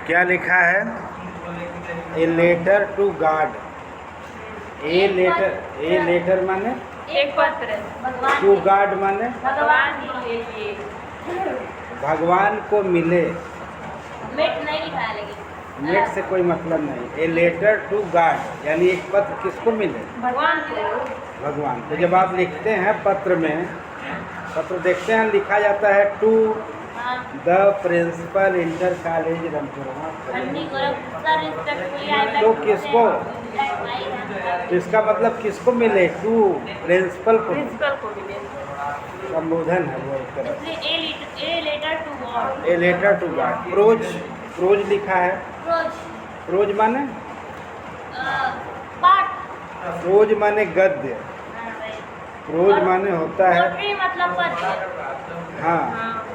क्या लिखा है? A letter to God. A letter माने एक पत्र। टू गॉड माने भगवान जी के लिए। भगवान को मिले। मेट नहीं लिखा है लेकिन। नेट से कोई मतलब नहीं। ए लेटर टू गॉड यानी एक पत्र किसको मिले? भगवान को। भगवान को। जब आप लिखते हैं पत्र में, पत्र देखते हैं लिखा जाता है to the principal inter college रमपुरमा। तो किसको? तो इसका मतलब किसको मिले? टू प्रिंसिपल को। प्रिंसिपल को मिले। संबोधन है वो एक तरह। A letter to God. A letter to God. Prose लिखा है। प्रोज माने पाठ। प्रोज माने गद्य। प्रोज माने होता है मतलब पद्य। हाँ,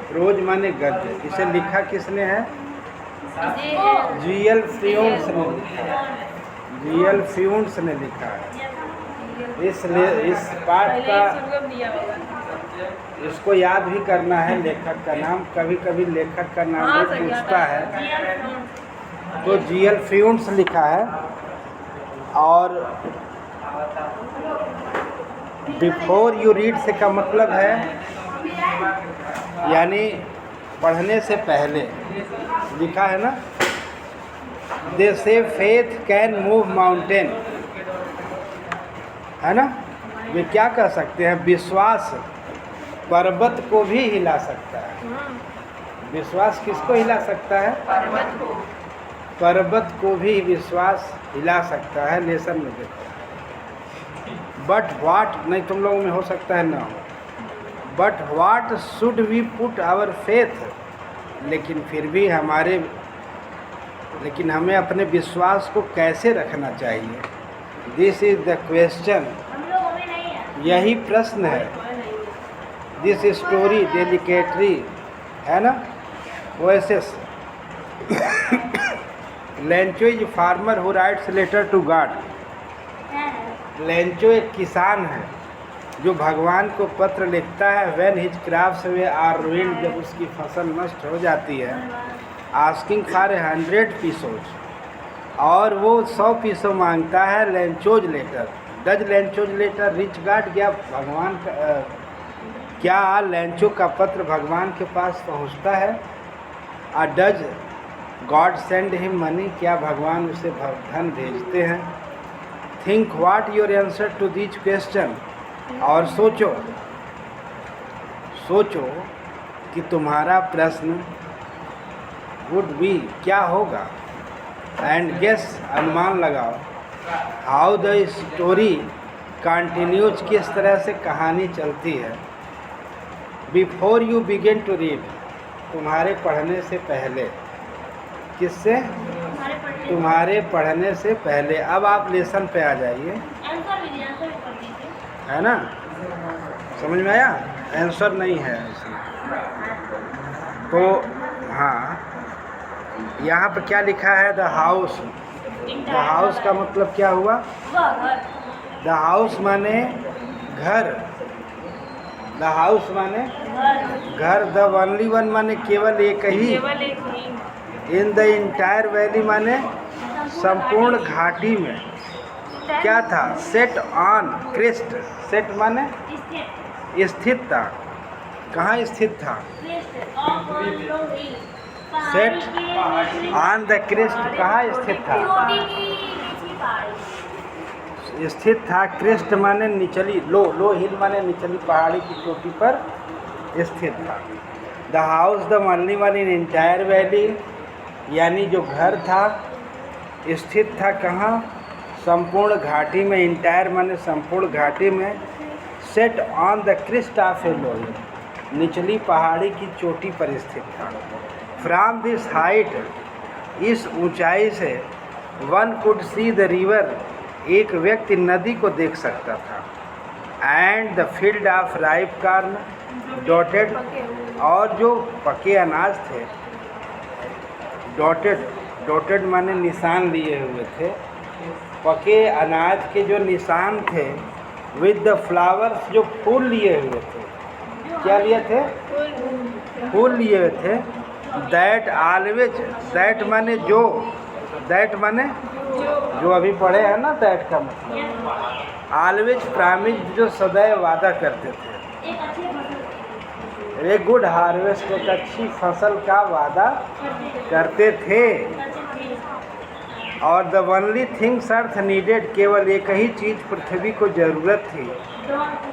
प्रोज माने गद्य। इसे लिखा किसने है? जीएल फ्यून्स ने लिखा है। जीएल फ्यून्स ने लिखा है। इस पाठ का इसको याद भी करना है लेखक का नाम। कभी कभी लेखक का नाम भी पूछता है। तो जीएल फ्यून्स लिखा है। और बिफोर यू रीड से का मतलब है यानी पढ़ने से पहले। लिखा है ना, दे से फेथ कैन मूव माउंटेन, है ना। वे क्या कह सकते हैं? विश्वास पर्वत को भी हिला सकता है। विश्वास किसको हिला सकता है? पर्वत को। पर्वत को भी विश्वास हिला सकता है। लेसन में देखो। बट व्हाट, नहीं तुम लोगों में हो सकता है ना हो। But what should we put our faith, लेकिन हमें अपने विश्वास को कैसे रखना चाहिए? This is the question. यही प्रश्न है। दिस स्टोरी डेलिकेटरी, है ना। ओएसएस Lencho is farmer who writes letter to God. Lencho एक किसान है जो भगवान को पत्र लिखता है। When his crops were ruined, जब उसकी फसल नष्ट हो जाती है। आस्किंग फॉर 100 पीसोज, और वो 100 पीसों मांगता है। Lencho's letter, does Lencho's letter reach God, क्या लेंचो का पत्र भगवान के पास पहुंचता है? और does God send him money, क्या भगवान उसे धन भेजते हैं? Think what your answer to this question, और सोचो कि तुम्हारा प्रश्न वुड बी क्या होगा। एंड गेस, अनुमान लगाओ। हाउ द स्टोरी कंटिन्यूज, किस तरह से कहानी चलती है। Before you begin to read, तुम्हारे पढ़ने से पहले। किससे? तुम्हारे पढ़ने से पहले। अब आप लेसन पे आ जाइए, है ना। समझ में आया? आंसर नहीं है इसमें। तो हाँ, यहाँ पर क्या लिखा है? The house. द हाउस का मतलब क्या हुआ? द हाउस माने घर। द हाउस माने घर। द ओनली वन माने केवल एक ही। इन द इंटायर वैली माने संपूर्ण घाटी में। क्या था? Set on Christ. सेट माने स्थित था। कहाँ स्थित था? सेट ऑन द क्रिस्ट, कहाँ स्थित था? स्थित था। क्रिस्ट माने निचली, लो हिल माने निचली पहाड़ी की चोटी पर स्थित था। The house the only one in entire valley, यानी जो घर था स्थित था कहाँ? संपूर्ण घाटी में। इंटायर माने संपूर्ण घाटी में। Set on the crest of a low hill, निचली पहाड़ी की चोटी पर स्थित था। फ्रॉम दिस हाइट, इस ऊंचाई से, one could see the river, एक व्यक्ति नदी को देख सकता था। And the field of ripe corn dotted, और जो पके अनाज थे। डॉटेड माने निशान लिए हुए थे। पके अनाज के जो निशान थे। विद द फ्लावर्स, जो फूल लिए हुए थे। क्या लिए थे? फूल लिए हुए थे। दैट ऑलवेज, दैट माने जो, दैट माने जो अभी पढ़े हैं ना, दैट का मतलब ऑलवेज प्रॉमिस, जो सदैव वादा करते थे। एक अच्छी फसल ए गुड हार्वेस्ट, एक अच्छी फसल का वादा करते थे। और the only things earth needed, केवल एक ही चीज़ पृथ्वी को ज़रूरत थी,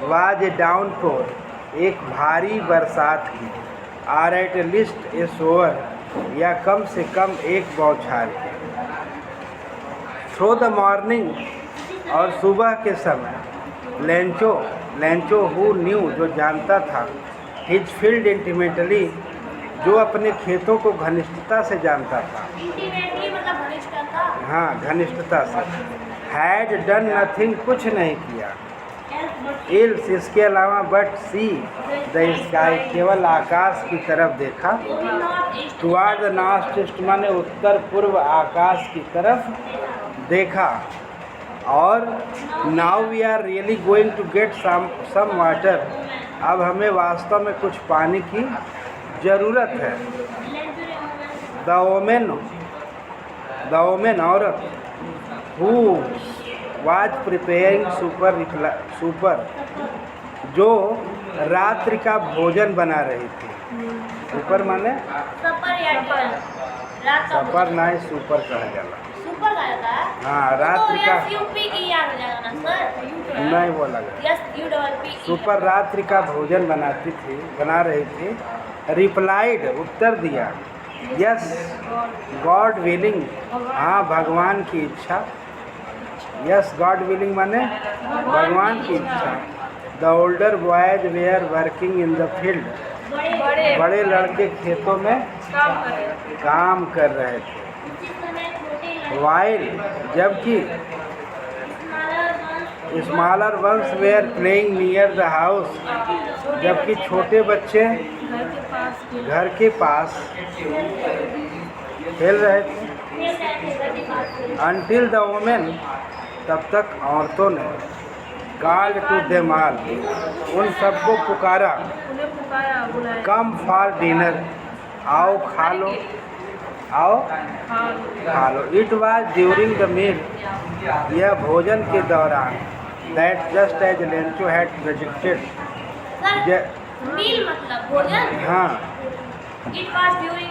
वाज ए डाउनपोर, एक भारी बरसात की, are at least a shower, या कम से कम एक बौछार की। थ्रो द मॉर्निंग, और सुबह के समय, लेंचो, लेंचो हु न्यू, जो जानता था, हिज फील्ड इंटीमेटली, जो अपने खेतों को घनिष्ठता से जानता था। इंटीमेटली मतलब घनिष्ठता। हाँ, घनिष्ठता से। हैड डन नथिंग, कुछ नहीं किया। इल्स, इसके अलावा, बट सी द स्काई, केवल आकाश की तरफ देखा। टुवार्ड द नॉर्थ ईस्ट माने उत्तर पूर्व, आकाश की तरफ देखा। और now we are really going to get some water, अब हमें वास्तव में कुछ पानी की ज़रूरत है। द ओमेन, औरत, हु वाज प्रिपेयरिंग सुपर, जो रात्रि का भोजन बना रही थी। सुपर माने सपर या डिनर, रात का सपर ना, सुपर कहा जाला। सुपर का होता है। हाँ, रात्रि तो का यस यूपी की याद हो जाएगा ना सर। नहीं बोला गया। Yes U double P. Super रात्रि का भोजन बना रही थी। रिप्लाइड, उत्तर दिया। यस गॉड विलिंग, हाँ भगवान की इच्छा। यस गॉड विलिंग माने भगवान की इच्छा। The older boys were working in the field, बड़े लड़के खेतों में काम कर रहे थे। वाइल, जबकि smaller ones were playing near the house, जबकि छोटे बच्चे घर के पास खेल रहे थे। अनटिल द वोमेन, तब तक औरतों ने, कॉल्ड टू देम ऑल, उन सबको पुकारा। कम फॉर डिनर, आओ खा लो, आओ खा लो। It was during the meal, यह भोजन के दौरान, that just as Lencho had predicted, meal मतलब भोजन। हाँ इट वाज ड्यूरिंग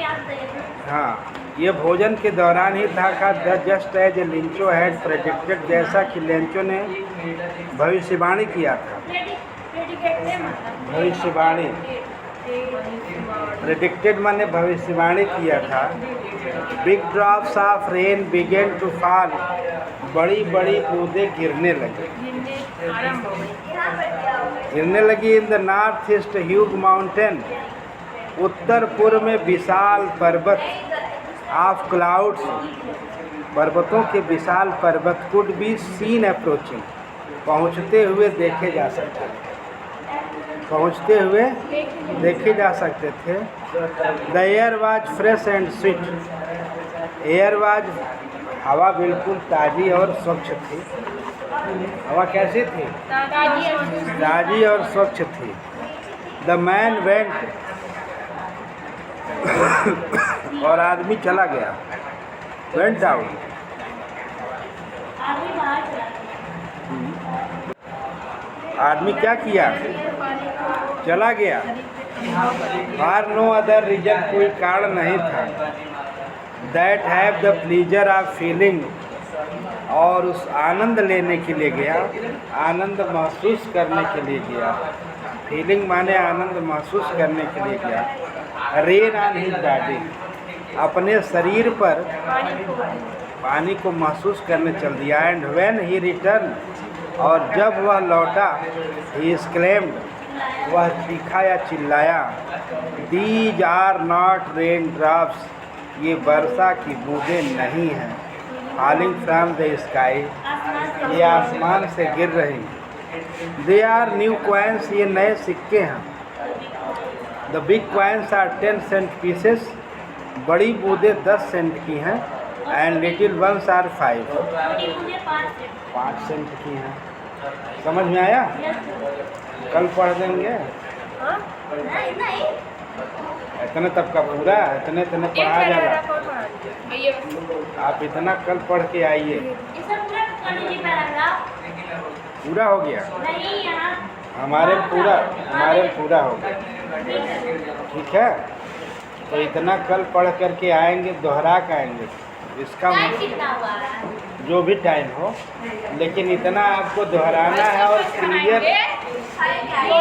हाँ, ये भोजन के दौरान ही था का just as Lencho had predicted, जैसा कि लेंचो ने भविष्यवाणी किया था। प्रेडिकेट में मतलब भविष्यवाणी, प्रेडिक्टेड माने भविष्यवाणी किया था। Big drops of rain began to fall, बड़ी बड़ी बूंदें गिरने लगी। In the north east huge mountain, उत्तर पूर्व में विशाल पर्वत। ऑफ क्लाउड्स, पर्वतों के विशाल पर्वत। कुड बी सीन अप्रोचिंग, पहुँचते हुए देखे जा सकते थे। पहुँचते हुए देखे जा सकते थे। The air was fresh and sweet, air was, हवा बिल्कुल ताज़ी और स्वच्छ थी। हवा कैसी थी? ताज़ी और स्वच्छ थी। द मैन वेंट, और आदमी चला गया। वेंट आउट, आदमी बाहर चला आदमी क्या किया? चला गया। फॉर नो अदर रीजन, कोई कारण नहीं था। That have the pleaser of feeling, और उस आनंद लेने के लिए गया, आनंद महसूस करने के लिए गया। फीलिंग माने आनंद महसूस करने के लिए गया। रेन ऑन हिज बॉडी, अपने शरीर पर पानी को महसूस करने चल दिया। एंड व्हेन ही रिटर्न, और जब वह लौटा, ही एक्सक्लेम्ड, वह चीखा या चिल्लाया। These are not rain drops, ये वर्षा की बूंदें नहीं हैं। फॉलिंग फ्रॉम द स्काई, ये आसमान से गिर रही। दे आर न्यू कॉइन्स, ये नए सिक्के हैं। The big coins are 10 cent pieces, बड़ी बूंदें 10 सेंट की हैं। And little ones are 5, 5 cent की हैं। समझ में आया? कल पढ़ देंगे। नहीं इतने तब का पूरा इतने इतने एक पढ़ा जाला। पैराग्राफ और पढ़ा दीजिए। ये बस। आप इतना कल पढ़ के आइए। ये सब पूरा कर लीजिए पैराग्राफ। पूरा हो गया नहीं यहाँ। हमारे पूरा हो गया। ठीक है, तो इतना कल पढ़ करके आएंगे, दोहरा के आएंगे। इसका टाइम कितना हुआ है? जो भी टाइम हो, लेकिन इतना आपको दोहराना है और क्लियर खाएंगे?